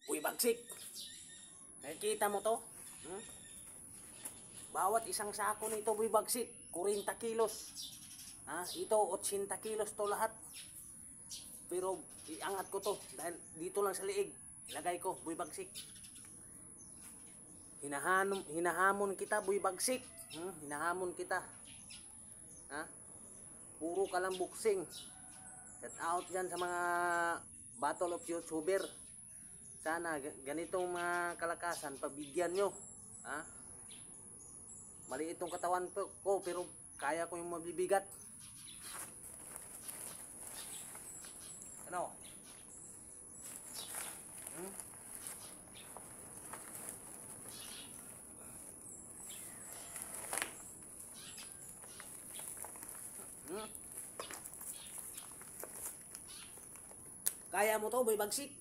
Uy, bagsik. Nakikita mo to? Hmm? Bawat isang sako nito, buy bagsik, 40 kilos. Ito, 80 kilos to lahat. Pero iangat ko to dahil dito lang sa liig. Ilagay ko, buy bagsik. Hinahamon kita, buy bagsik. Hinahamon kita. Puro ka lang boxing. Shout out dyan sa mga Battle of YouTuber. Sana ganitong mga kalakasan pabigyan nyo. Maliit itong katawan ko pero kaya ko yung mabibigat. Ano? Kaya mo to, boy bagsik?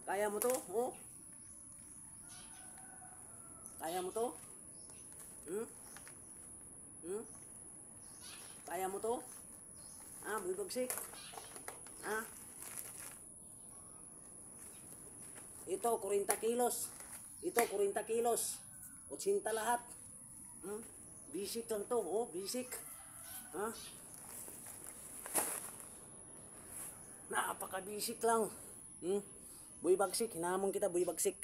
Kaya mo to? Oh? Kaya mo to? Kaya mo to? Boy bagsik? Ito, 40 kilos. Ito, 40 kilos. 80 lahat. Basic lang to. Oh, basic. Napaka-basic lang. Boy bagsik, hinamon kita, boy bagsik.